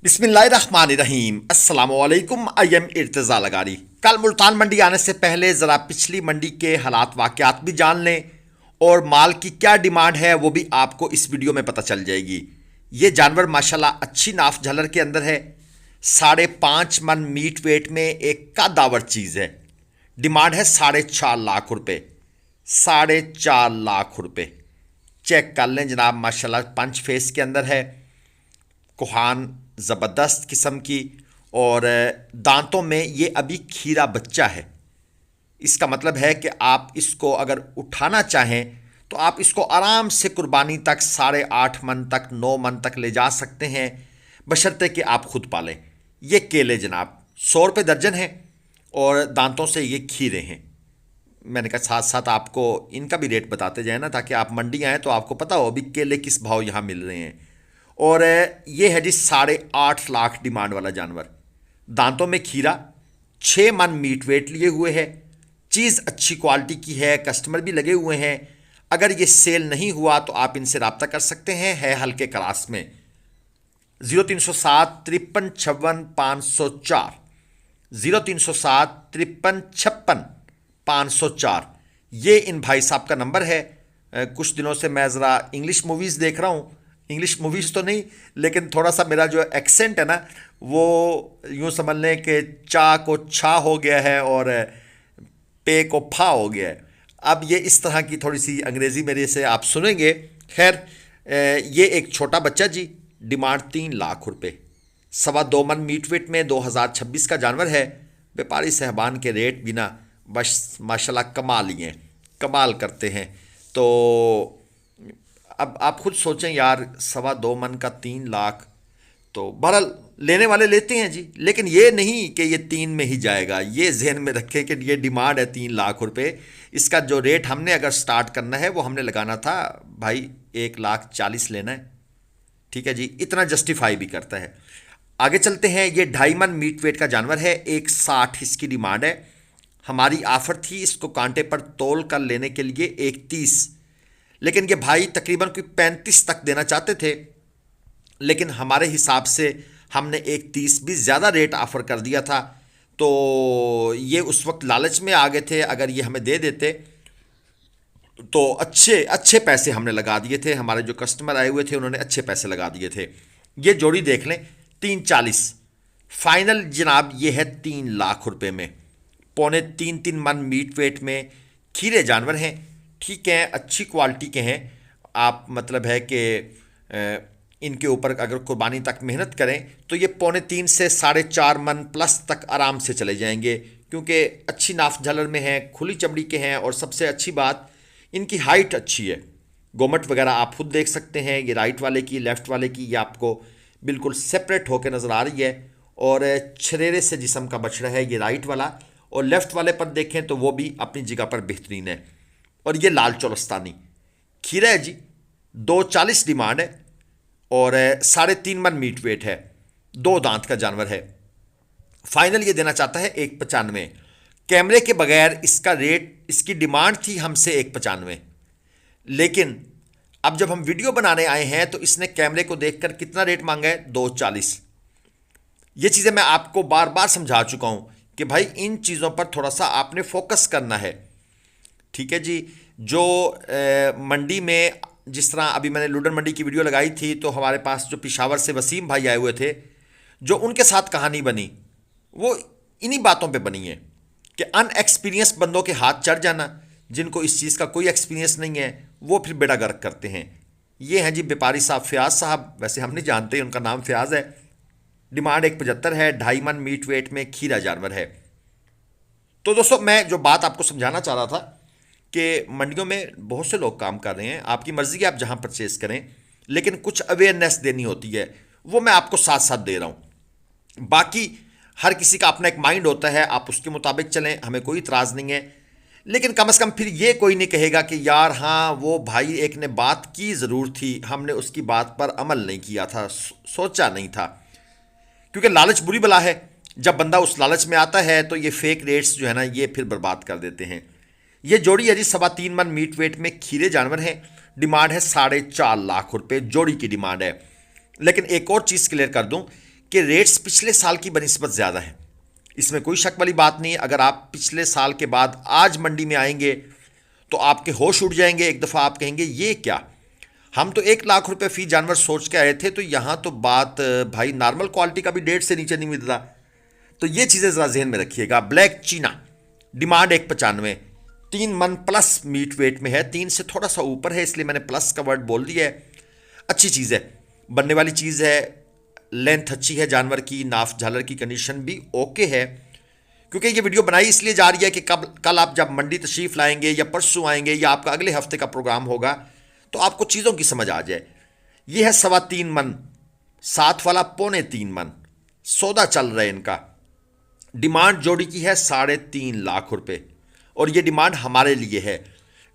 बिस्मिल्लाहिर्रहमानिर्रहीम अस्सलामुअलैकुम। I am Irtiza Lagari. कल मुल्तान मंडी आने से पहले ज़रा पिछली मंडी के हालात वाक़यात भी जान लें और माल की क्या डिमांड है वो भी आपको इस वीडियो में पता चल जाएगी। ये जानवर माशाल्लाह अच्छी नाफ झालर के अंदर है। 5.5 मन मीट वेट में एक का दावर चीज़ है। डिमांड है 4.5 लाख रुपए। 4.5 लाख रुपए चेक कर लें जनाब। माशाल्लाह पंच फेस के अंदर है, कोहान ज़बरदस्त किस्म की, और दांतों में ये अभी खीरा बच्चा है। इसका मतलब है कि आप इसको अगर उठाना चाहें तो आप इसको आराम से कुर्बानी तक 8.5 मन तक 9 मन तक ले जा सकते हैं, बशर्ते कि आप खुद पालें। ये केले जनाब 100 रुपये दर्जन है और दांतों से ये खीरे हैं। मैंने कहा साथ साथ आपको इनका भी रेट बताते जाए ना, ताकि आप मंडी आएँ तो आपको पता हो अभी केले किस भाव यहाँ मिल रहे हैं। और ये है जी 8.5 लाख डिमांड वाला जानवर। दांतों में खीरा, 6 मन मीट वेट लिए हुए है। चीज़ अच्छी क्वालिटी की है, कस्टमर भी लगे हुए हैं। अगर ये सेल नहीं हुआ तो आप इनसे रब्ता कर सकते हैं। है हल्के क्लास में। 0307 53 56 504, 0307 53 56 504, ये इन भाई साहब का नंबर है। कुछ दिनों से मैं ज़रा इंग्लिश मूवीज़ देख रहा हूँ। इंग्लिश मूवीज़ तो नहीं, लेकिन थोड़ा सा मेरा जो एक्सेंट है ना, वो यूँ समझ लें कि चा को छा हो गया है और पे को फा हो गया है। अब ये इस तरह की थोड़ी सी अंग्रेज़ी मेरे से आप सुनेंगे। खैर, ये एक छोटा बच्चा जी, डिमांड 3 लाख रुपए। 2.25 मन मीट वेट में 2026 का जानवर है। व्यापारी साहबान के रेट बिना बस माशाल्लाह कमाल ही हैं, कमाल करते हैं। तो अब आप खुद सोचें यार, 2.25 मन का 3 लाख, तो बहरहाल लेने वाले लेते हैं जी, लेकिन ये नहीं कि ये 3 में ही जाएगा। ये जहन में रखें कि ये डिमांड है 3 लाख रुपए। इसका जो रेट हमने अगर स्टार्ट करना है वो हमने लगाना था भाई 1,40,000 लेना है। ठीक है जी, इतना जस्टिफाई भी करता है। आगे चलते हैं। ये 2.5 मन मीट वेट का जानवर है। 1,60 इसकी डिमांड है। हमारी ऑफर थी इसको कांटे पर तोल कर लेने के लिए 1,30, लेकिन ये भाई तकरीबन कोई 35 तक देना चाहते थे, लेकिन हमारे हिसाब से हमने 1,30 भी ज़्यादा रेट ऑफ़र कर दिया था। तो ये उस वक्त लालच में आ गए थे। अगर ये हमें दे देते तो अच्छे अच्छे पैसे हमने लगा दिए थे। हमारे जो कस्टमर आए हुए थे उन्होंने अच्छे पैसे लगा दिए थे। ये जोड़ी देख लें 3,40 फाइनल जनाब। ये है 3 लाख रुपए में। 2.25 3 मन मीट वेट में खीरे जानवर हैं। ठीक हैं, अच्छी क्वालिटी के हैं। आप मतलब है कि इनके ऊपर अगर कुर्बानी तक मेहनत करें तो ये 3.25 से 4.5 मन प्लस तक आराम से चले जाएंगे, क्योंकि अच्छी नाफ झालर में हैं, खुली चमड़ी के हैं, और सबसे अच्छी बात इनकी हाइट अच्छी है। गोमट वगैरह आप खुद देख सकते हैं। ये राइट वाले की, लेफ़्ट वाले की, ये आपको बिल्कुल सेपरेट होकर नज़र आ रही है। और छरेरे से जिस्म का बछड़ा है ये राइट वाला, और लेफ़्ट वाले पर देखें तो वो भी अपनी जगह पर बेहतरीन है। और ये लाल चोलस्तानी खीरा है जी। 2,40 डिमांड है और 3.5 मन मीट वेट है। 2 दांत का जानवर है। फाइनल ये देना चाहता है 1,95। कैमरे के बगैर इसका रेट, इसकी डिमांड थी हमसे 1,95, लेकिन अब जब हम वीडियो बनाने आए हैं तो इसने कैमरे को देखकर कितना रेट मांगा है? 2,40। ये चीज़ें मैं आपको बार बार समझा चुका हूं कि भाई इन चीज़ों पर थोड़ा सा आपने फोकस करना है। ठीक है जी। जो मंडी में, जिस तरह अभी मैंने लुडन मंडी की वीडियो लगाई थी, तो हमारे पास जो पिशावर से वसीम भाई आए हुए थे, जो उनके साथ कहानी बनी वो इन्हीं बातों पे बनी है कि अनएक्सपीरियंस बंदों के हाथ चढ़ जाना, जिनको इस चीज़ का कोई एक्सपीरियंस नहीं है, वो फिर बेड़ा गर्क करते हैं। ये हैं जी व्यापारी साहब, फयाज साहब। वैसे हम नहीं जानते, उनका नाम फयाज है। डिमांड 1,75 है। 2.5 मन मीट वेट में खीरा जानवर है। तो दोस्तों, मैं जो बात आपको समझाना चाह रहा था कि मंडियों में बहुत से लोग काम कर रहे हैं। आपकी मर्ज़ी है आप जहां परचेस करें, लेकिन कुछ अवेयरनेस देनी होती है, वो मैं आपको साथ साथ दे रहा हूं। बाकी हर किसी का अपना एक माइंड होता है, आप उसके मुताबिक चलें, हमें कोई इतराज़ नहीं है। लेकिन कम से कम फिर ये कोई नहीं कहेगा कि यार हाँ वो भाई एक ने बात की ज़रूर थी, हमने उसकी बात पर अमल नहीं किया था, सोचा नहीं था। क्योंकि लालच बुरी बला है। जब बंदा उस लालच में आता है तो ये फेक रेट्स जो है ना, ये फिर बर्बाद कर देते हैं। ये जोड़ी है जी 3.25 मन मीट वेट में खीरे जानवर हैं। डिमांड है 4.5 लाख रुपए जोड़ी की डिमांड है। लेकिन एक और चीज़ क्लियर कर दूं कि रेट्स पिछले साल की बनिस्बत ज़्यादा है, इसमें कोई शक वाली बात नहीं है। अगर आप पिछले साल के बाद आज मंडी में आएंगे तो आपके होश उड़ जाएंगे। एक दफ़ा आप कहेंगे ये क्या, हम तो 1 लाख रुपए फी जानवर सोच के आए थे, तो यहाँ तो बात भाई नॉर्मल क्वालिटी का भी 1.5 से नीचे नहीं मिल रहा। तो ये चीज़ें ज़रा जहन में रखिएगा। ब्लैक चीना डिमांड 195, 3 मन प्लस मीट वेट में है, 3 से थोड़ा सा ऊपर है, इसलिए मैंने प्लस का वर्ड बोल दिया है। अच्छी चीज़ है, बनने वाली चीज़ है, लेंथ अच्छी है जानवर की, नाफ झालर की कंडीशन भी ओके है। क्योंकि ये वीडियो बनाई इसलिए जा रही है कि कल आप जब मंडी तशरीफ़ लाएंगे या परसों आएंगे या आपका अगले हफ्ते का प्रोग्राम होगा तो आपको चीज़ों की समझ आ जाए। ये है 3.25 मन, साथ वाला 3.25 मन, सौदा चल रहा है इनका। डिमांड जोड़ी की है 3.5 लाख रुपए, और ये डिमांड हमारे लिए है।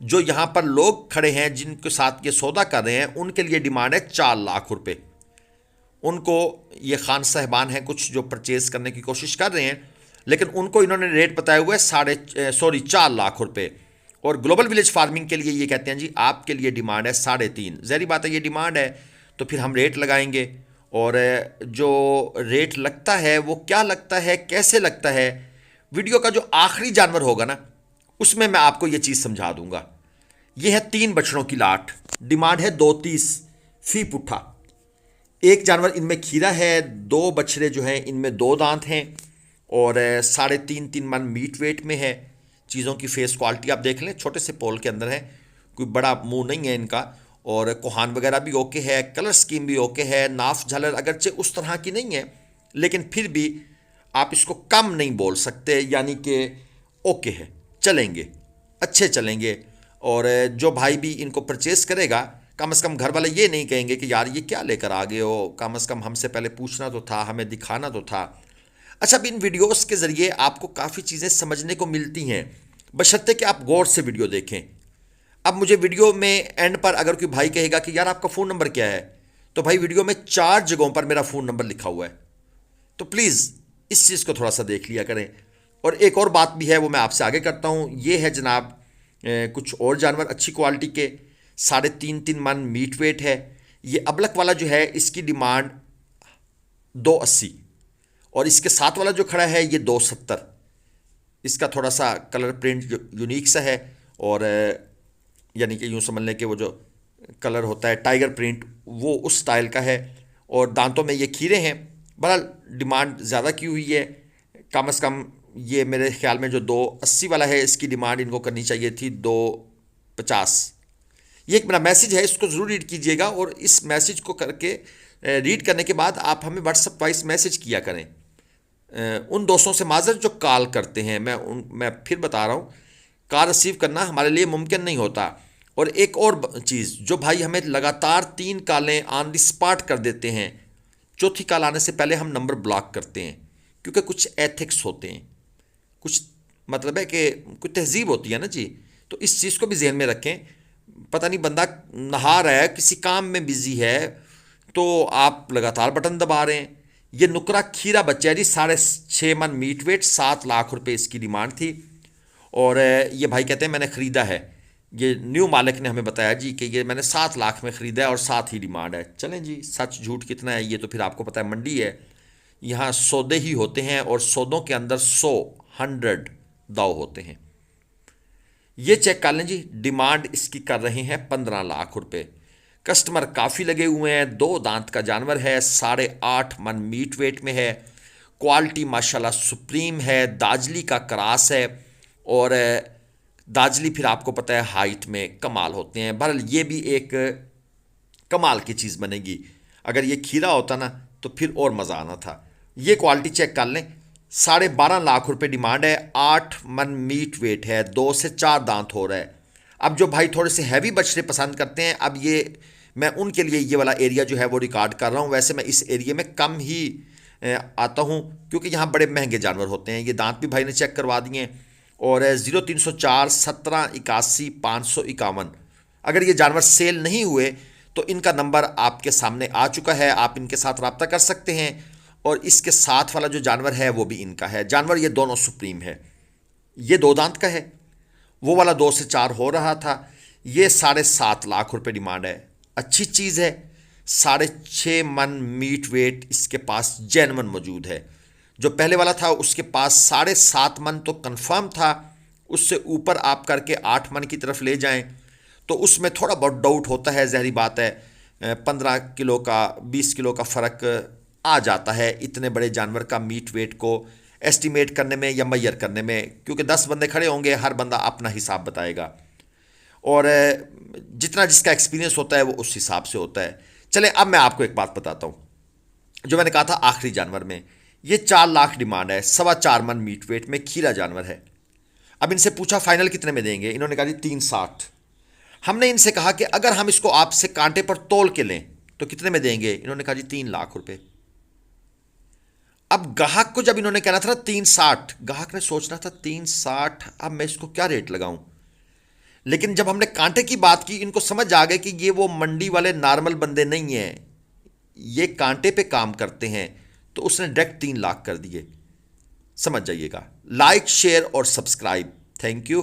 जो यहाँ पर लोग खड़े हैं जिनके साथ ये सौदा कर रहे हैं उनके लिए डिमांड है 4 लाख रुपए। उनको ये खान साहबान हैं कुछ जो परचेज करने की कोशिश कर रहे हैं, लेकिन उनको इन्होंने रेट बताया हुआ है 4 लाख रुपए। और ग्लोबल विलेज फार्मिंग के लिए ये कहते हैं जी आपके लिए डिमांड है 3.5। ज़ाहिर बात है ये डिमांड है तो फिर हम रेट लगाएंगे, और जो रेट लगता है वो क्या लगता है, कैसे लगता है, वीडियो का जो आखिरी जानवर होगा ना उसमें मैं आपको ये चीज़ समझा दूंगा। ये है 3 बछड़ों की लाट, डिमांड है 2.30 फी पुट्ठा। एक जानवर इनमें खीरा है, 2 बछड़े जो हैं इनमें 2 दांत हैं, और 3.5 मन मीट वेट में है। चीज़ों की फेस क्वालिटी आप देख लें, छोटे से पोल के अंदर है, कोई बड़ा मुंह नहीं है इनका, और कोहान वगैरह भी ओके है, कलर स्कीम भी ओके है। नाफ झालर अगरचे उस तरह की नहीं है, लेकिन फिर भी आप इसको कम नहीं बोल सकते, यानी कि ओके है, चलेंगे, अच्छे चलेंगे। और जो भाई भी इनको परचेस करेगा कम से कम घर वाले ये नहीं कहेंगे कि यार ये क्या लेकर आ गए हो, कम से कम हमसे पहले पूछना तो था, हमें दिखाना तो था। अच्छा, अब इन वीडियोस के ज़रिए आपको काफ़ी चीज़ें समझने को मिलती हैं, बशर्ते कि आप गौर से वीडियो देखें। अब मुझे वीडियो में एंड पर अगर कोई भाई कहेगा कि यार आपका फ़ोन नंबर क्या है, तो भाई वीडियो में 4 जगहों पर मेरा फ़ोन नंबर लिखा हुआ है, तो प्लीज़ इस चीज़ को थोड़ा सा देख लिया करें। और एक और बात भी है वो मैं आपसे आगे करता हूँ। ये है जनाब कुछ और जानवर अच्छी क्वालिटी के, 3.5 मन मीट वेट है। ये अबलक वाला जो है इसकी डिमांड 2.80, और इसके साथ वाला जो खड़ा है ये 2.70। इसका थोड़ा सा कलर प्रिंट यूनिक सा है, और यानी कि यूँ समझ लें कि वो जो कलर होता है टाइगर प्रिंट वो उस स्टाइल का है, और दांतों में ये खीरे हैं। बहरहाल डिमांड ज़्यादा की हुई है, कम से कम ये मेरे ख्याल में जो 2.80 वाला है इसकी डिमांड इनको करनी चाहिए थी 2.50। ये एक मेरा मैसेज है, इसको ज़रूर रीड कीजिएगा, और इस मैसेज को करके रीड करने के बाद आप हमें व्हाट्सएप वाइस मैसेज किया करें। उन दोस्तों से माजर जो कॉल करते हैं, मैं फिर बता रहा हूँ, कॉल रिसीव करना हमारे लिए मुमकिन नहीं होता। और एक और चीज़, जो भाई हमें लगातार 3 कॉलें ऑन द स्पॉट कर देते हैं, चौथी कॉल आने से पहले हम नंबर ब्लॉक करते हैं, क्योंकि कुछ एथिक्स होते हैं, कुछ मतलब है कि कुछ तहजीब होती है ना जी। तो इस चीज़ को भी जहन में रखें। पता नहीं बंदा नहा रहा है, किसी काम में बिजी है, तो आप लगातार बटन दबा रहे हैं। ये नुकरा खीरा बच्चा है जी, 6.5 मन मीट वेट, 7 लाख रुपए इसकी डिमांड थी। और ये भाई कहते हैं मैंने ख़रीदा है, ये न्यू मालिक ने हमें बताया जी कि ये मैंने 7 लाख में ख़रीदा है और 7 ही डिमांड है। चलें जी, सच झूठ कितना है ये तो फिर आपको पता है, मंडी है, यहाँ सौदे ही होते हैं, और सौदों के अंदर 100 दाव होते हैं। ये चेक कर लें जी, डिमांड इसकी कर रहे हैं 15 लाख रुपए। कस्टमर काफ़ी लगे हुए हैं, 2 दांत का जानवर है, 8.5 मन मीट वेट में है, क्वालिटी माशाल्लाह सुप्रीम है, दाजली का क्रास है, और दाजली फिर आपको पता है हाइट में कमाल होते हैं। बहरहाल ये भी एक कमाल की चीज़ बनेगी। अगर ये खीरा होता ना तो फिर और मज़ा आना था। ये क्वालिटी चेक कर लें, 12.5 लाख रुपए डिमांड है, 8 मन मीट वेट है, 2 से 4 दांत हो रहा है। अब जो भाई थोड़े से हैवी बछड़े पसंद करते हैं, अब ये मैं उनके लिए ये वाला एरिया जो है वो रिकॉर्ड कर रहा हूँ। वैसे मैं इस एरिया में कम ही आता हूँ, क्योंकि यहाँ बड़े महंगे जानवर होते हैं। ये दांत भी भाई ने चेक करवा दिए, और 0304 17 81 551। अगर ये जानवर सेल नहीं हुए तो इनका नंबर आपके सामने आ चुका है, आप इनके साथ रब्ता कर सकते हैं। और इसके साथ वाला जो जानवर है वो भी इनका है। जानवर ये दोनों सुप्रीम है। ये 2 दांत का है, वो वाला 2 से 4 हो रहा था। ये 7.5 लाख रुपए डिमांड है। अच्छी चीज़ है, 6.5 मन मीट वेट इसके पास जेन्युइन मौजूद है। जो पहले वाला था उसके पास 7.5 मन तो कंफर्म था, उससे ऊपर आप करके 8 मन की तरफ ले जाएं तो उसमें थोड़ा बहुत डाउट होता है, ज़हरी बात है। 15 किलो का 20 किलो का फ़र्क आ जाता है इतने बड़े जानवर का मीट वेट को एस्टिमेट करने में या मैयर करने में, क्योंकि 10 बंदे खड़े होंगे, हर बंदा अपना हिसाब बताएगा और जितना जिसका एक्सपीरियंस होता है वो उस हिसाब से होता है। चले अब मैं आपको एक बात बताता हूँ, जो मैंने कहा था आखिरी जानवर में, ये 4 लाख डिमांड है, 4.25 मन मीट वेट में खीरा जानवर है। अब इनसे पूछा फाइनल कितने में देंगे, इन्होंने कहा जी 360। हमने इनसे कहा कि अगर हम इसको आपसे कांटे पर तोल के लें तो कितने में देंगे, इन्होंने कहा जी 3 लाख रुपए। अब ग्राहक को जब इन्होंने कहना था 360, ग्राहक ने सोचना था 360, अब मैं इसको क्या रेट लगाऊं। लेकिन जब हमने कांटे की बात की, इनको समझ आ गया कि ये वो मंडी वाले नॉर्मल बंदे नहीं हैं, ये कांटे पे काम करते हैं, तो उसने डायरेक्ट 3 लाख कर दिए। समझ जाइएगा। लाइक शेयर और सब्सक्राइब। Thank you.